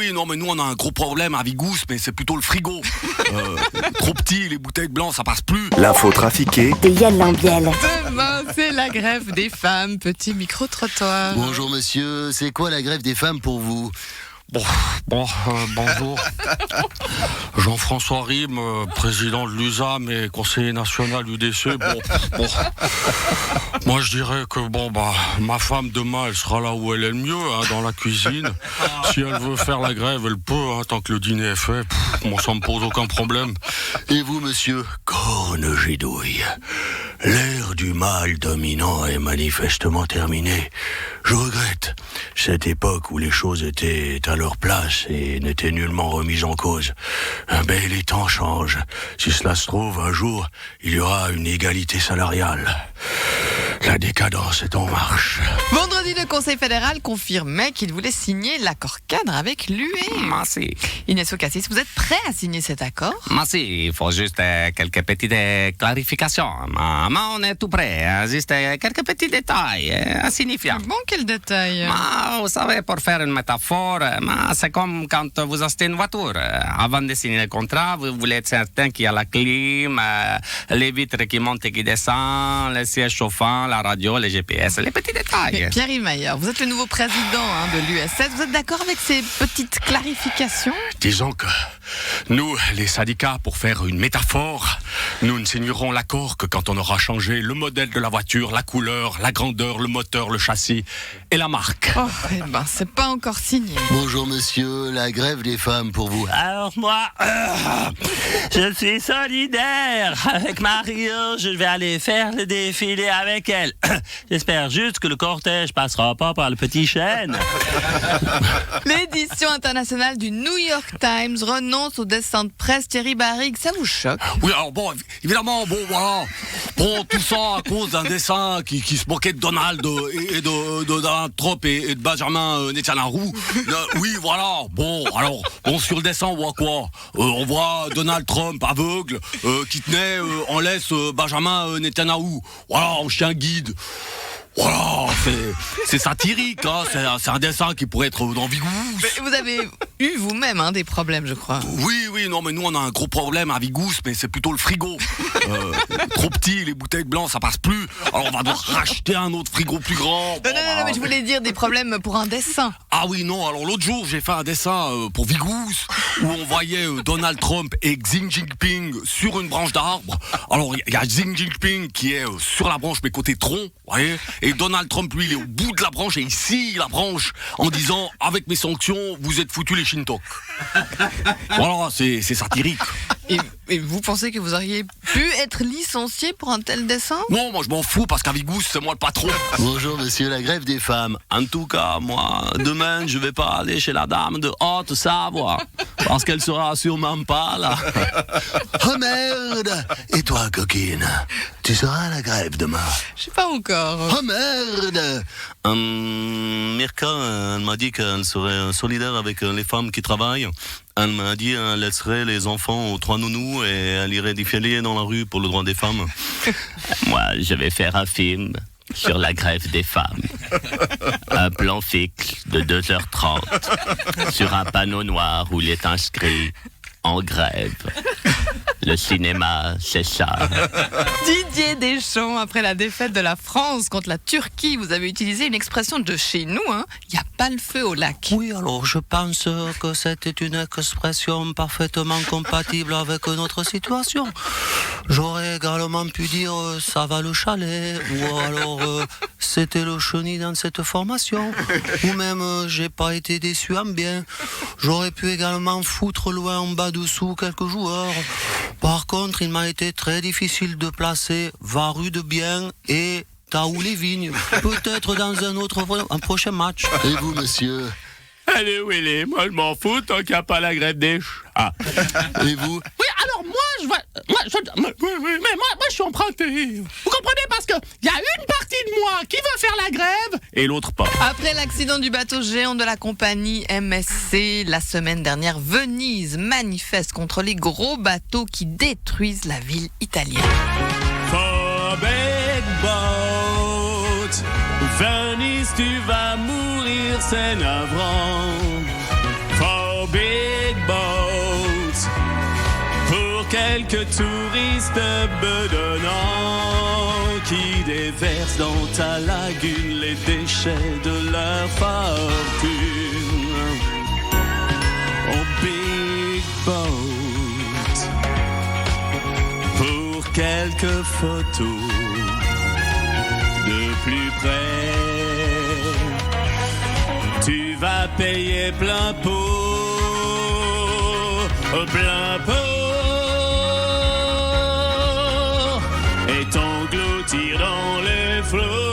oui, non, mais nous on a un gros problème à Vigous, mais c'est plutôt le frigo. Trop petit, les bouteilles de blanc, ça passe plus. L'info trafiquée de Yann Lambiel. Demain, c'est la grève des femmes. Petit micro-trottoir. Bonjour monsieur, c'est quoi la grève des femmes pour vous? Bonjour. Jean-François Rime, président de l'USAM et conseiller national UDC. Moi je dirais que ma femme demain elle sera là où elle est le mieux, dans la cuisine. Si elle veut faire la grève, elle peut, tant que le dîner est fait. Moi ça me pose aucun problème. Et vous monsieur? Corne gidouille. L'ère du mâle dominant est manifestement terminée. Je regrette cette époque où les choses étaient à leur place et n'étaient nullement remises en cause. Mais les temps changent. Si cela se trouve, un jour, il y aura une égalité salariale. La décadence est en marche. Vendredi, le Conseil fédéral confirmait qu'il voulait signer l'accord cadre avec l'UE. Merci. Inès Cassis, vous êtes prêt à signer cet accord? Merci. Il faut juste quelques petites clarifications. Mais on est tout prêt. Juste quelques petits détails insignifiants. Bon, quel détail? Vous savez, pour faire une métaphore, c'est comme quand vous achetez une voiture. Avant de signer le contrat, vous voulez être certain qu'il y a la clim, les vitres qui montent et qui descendent, les sièges chauffants, la radio, les GPS, les petits détails. Mais Pierre-Yves Maillard, vous êtes le nouveau président de l'US7. Vous êtes d'accord avec ces petites clarifications? Disons que nous, les syndicats, pour faire une métaphore, nous ne signerons l'accord que quand on aura changé le modèle de la voiture, la couleur, la grandeur, le moteur, le châssis et la marque. Oh, c'est pas encore signé. Bonjour monsieur, la grève des femmes pour vous. Alors moi, je suis solidaire avec Mario, je vais aller faire le défilé avec elle. J'espère juste que le cortège passera pas par le petit chêne. L'édition internationale du New York Times renonce au dessin de presse Thierry Barrigue. Ça vous choque? Oui, alors évidemment, voilà. Tout ça à cause d'un dessin qui se moquait de Donald et de Donald Trump et de Benjamin Netanyahu. Oui, voilà. Sur le dessin, on voit quoi? On voit Donald Trump aveugle qui tenait en laisse Benjamin Netanyahu. Voilà, en chien guide. Voilà, c'est satirique, c'est un dessin qui pourrait être dans Vigous. Mais vous avez eu vous-même des problèmes, je crois. Oui, non, mais nous on a un gros problème à Vigous, mais c'est plutôt le frigo. Trop petit, les bouteilles de blanc, ça passe plus. Alors on va devoir racheter un autre frigo plus grand. Non, mais je voulais dire des problèmes pour un dessin. Ah oui, non, alors l'autre jour j'ai fait un dessin pour Vigous où on voyait Donald Trump et Xi Jinping sur une branche d'arbre. Alors il y a Xi Jinping qui est sur la branche mais côté tronc, vous voyez. Et Donald Trump, lui, il est au bout de la branche et il scie la branche en disant « Avec mes sanctions, vous êtes foutus les Shintok ». Voilà, c'est satirique. Et vous pensez que vous auriez pu être licencié pour un tel dessin? Non, moi je m'en fous parce qu'à Vigous, c'est moi le patron. Bonjour monsieur, la grève des femmes. En tout cas, moi, demain, je vais pas aller chez la dame de Haute-Savoie. Parce qu'elle sera sûrement pas là. Oh merde! Et toi, coquine, tu seras à la grève demain? Je sais pas encore. Oh merde! Mirka, elle m'a dit qu'elle serait solidaire avec les femmes qui travaillent. Elle m'a dit qu'elle laisserait les enfants aux 3 nounous et elle irait défiler dans la rue pour le droit des femmes. Moi, je vais faire un film sur la grève des femmes. Un plan fixe de 2h30 sur un panneau noir où il est inscrit « En grève ». Le cinéma, c'est ça. Didier Deschamps, après la défaite de la France contre la Turquie, vous avez utilisé une expression de chez nous, il n'y a pas le feu au lac. Oui, alors je pense que c'était une expression parfaitement compatible avec notre situation. J'aurais également pu dire ça va le chalet, ou alors c'était le chenil dans cette formation, ou même j'ai pas été déçu en bien. J'aurais pu également foutre loin en bas dessous quelques joueurs. Par contre, il m'a été très difficile de placer Varu de Bien et Taou les Vignes. Peut-être dans un prochain match. Et vous monsieur? Allez, Willy, moi je m'en fous tant qu'il n'y a pas la grève des chats. Et vous? Oui, alors moi je suis emprunté. Vous comprenez, parce que il y a une partie de moi qui veut faire la grève et l'autre pas. Après l'accident du bateau géant de la compagnie MSC, la semaine dernière, Venise manifeste contre les gros bateaux qui détruisent la ville italienne. For big boat, Venise, tu vas mourir, c'est navrant. For quelques touristes bedonnants qui déversent dans ta lagune les déchets de leur fortune. Oh big boat, pour quelques photos de plus près, tu vas payer plein pot, plein pot, et t'engloutir dans les flots.